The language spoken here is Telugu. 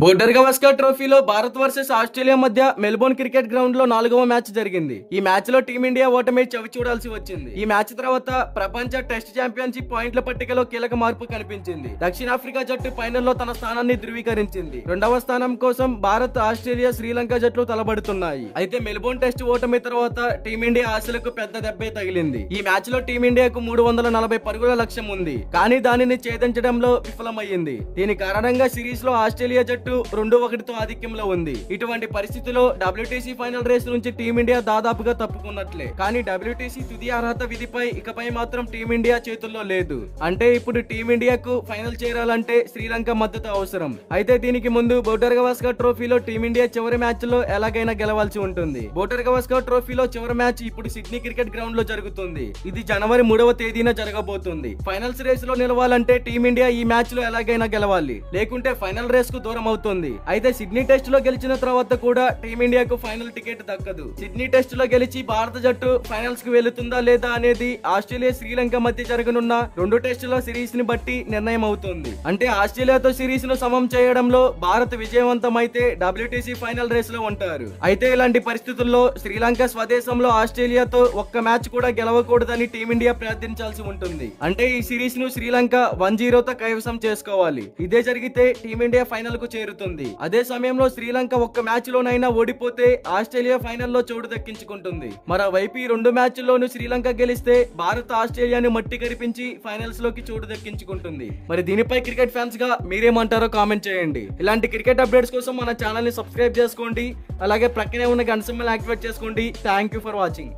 బోర్డర్ గవాస్కర్ ట్రోఫీలో భారత్ వర్సెస్ ఆస్ట్రేలియా మధ్య మెల్బోర్న్ క్రికెట్ గ్రౌండ్ లో 4వ మ్యాచ్ జరిగింది. ఈ మ్యాచ్ లో టీమిండియా ఓటమి చవి చూడాల్సి వచ్చింది. ఈ మ్యాచ్ తర్వాత ప్రపంచ టెస్ట్ ఛాంపియన్షిప్ పాయింట్ల పట్టికలో కీలక మార్పు కనిపించింది. దక్షిణాఫ్రికా జట్టు ఫైనల్లో తన స్థానాన్ని ధృవీకరించింది. రెండవ స్థానం కోసం భారత్, ఆస్ట్రేలియా, శ్రీలంక జట్లు తలబడుతున్నాయి. అయితే మెల్బోర్న్ టెస్ట్ ఓటమి తర్వాత టీమిండియా ఆశలకు పెద్ద దెబ్బే తగిలింది. ఈ మ్యాచ్ లో టీమిండియాకు 340 పరుగుల లక్ష్యం ఉంది, కానీ దానిని ఛేదించడంలో విఫలమయ్యింది. దీని కారణంగా సిరీస్ లో ఆస్ట్రేలియా జట్టు 2-1తో ఆధిక్యంలో ఉంది. ఇటువంటి పరిస్థితిలో WTC ఫైనల్ రేస్ నుంచి టీమిండియా దాదాపుగా తప్పుకున్నట్లే. కానీ WTC తుది అర్హత విధిపై ఇకపై మాత్రం టీమిండియా చేతుల్లో లేదు. అంటే ఇప్పుడు టీమిండియాకు ఫైనల్ చేరాలంటే శ్రీలంక మద్దతు అవసరం. అయితే దీనికి ముందు బోర్డర్ గవాస్కర్ ట్రోఫీలో టీమిండియా చివరి మ్యాచ్ లో ఎలాగైనా గెలవాల్సి ఉంటుంది. బోర్డర్ గవాస్కర్ ట్రోఫీలో చివరి మ్యాచ్ ఇప్పుడు సిడ్నీ క్రికెట్ గ్రౌండ్ లో జరుగుతుంది. ఇది జనవరి 3వ తేదీన జరగబోతుంది. ఫైనల్స్ రేస్ లో నిలవాలంటే టీమిండియా ఈ మ్యాచ్ లో ఎలాగైనా గెలవాలి, లేకుంటే ఫైనల్ రేస్ కు దూరం అవుతుంది. అయితే సిడ్నీ టెస్ట్ లో గెలిచిన తర్వాత కూడా టీమిండియాకు ఫైనల్ టికెట్ దక్కదు. సిడ్నీ టెస్ట్ లో గెలిచి భారత జట్టు ఫైనల్స్ కు వెళుతుందా లేదా అనేది ఆస్ట్రేలియా, శ్రీలంక మధ్య జరగనున్న 2 టెస్టుల సిరీస్ ని బట్టి నిర్ణయం అవుతుంది. అంటే ఆస్ట్రేలియాతో సిరీస్ ను సమం చేయడంలో భారత్ విజయవంతమైతే WTC ఫైనల్ రేస్ లో ఉంటారు. అయితే ఇలాంటి పరిస్థితుల్లో శ్రీలంక స్వదేశంలో ఆస్ట్రేలియాతో ఒక్క మ్యాచ్ కూడా గెలవకూడదని టీమిండియా ప్రార్థించాల్సి ఉంటుంది. అంటే ఈ సిరీస్ ను శ్రీలంక 1-0తో కైవసం చేసుకోవాలి. ఇదే జరిగితే టీమిండియా ఫైనల్ కు చేరుతుంది. అదే సమయంలో శ్రీలంక ఒక్క మ్యాచ్ లోనైనా ఓడిపోతే ఆస్ట్రేలియా ఫైనల్లో చోటు దక్కించుకుంటుంది. మరోవైపు ఈ 2 మ్యాచ్ల్లోనూ శ్రీలంక గెలిస్తే భారత్ ఆస్ట్రేలియాని మట్టి కరిపించి ఫైనల్స్ లోకి చోటు దక్కించుకుంటుంది. మరి దీనిపై క్రికెట్ ఫ్యాన్స్ గా మీరేమంటారో కామెంట్ చేయండి. ఇలాంటి క్రికెట్ అప్డేట్స్ కోసం మన ఛానల్ ని సబ్స్క్రైబ్ చేసుకోండి. అలాగే ప్రక్కనే ఉన్న గంట సింబల్ యాక్టివేట్ చేసుకోండి. Thank you for watching.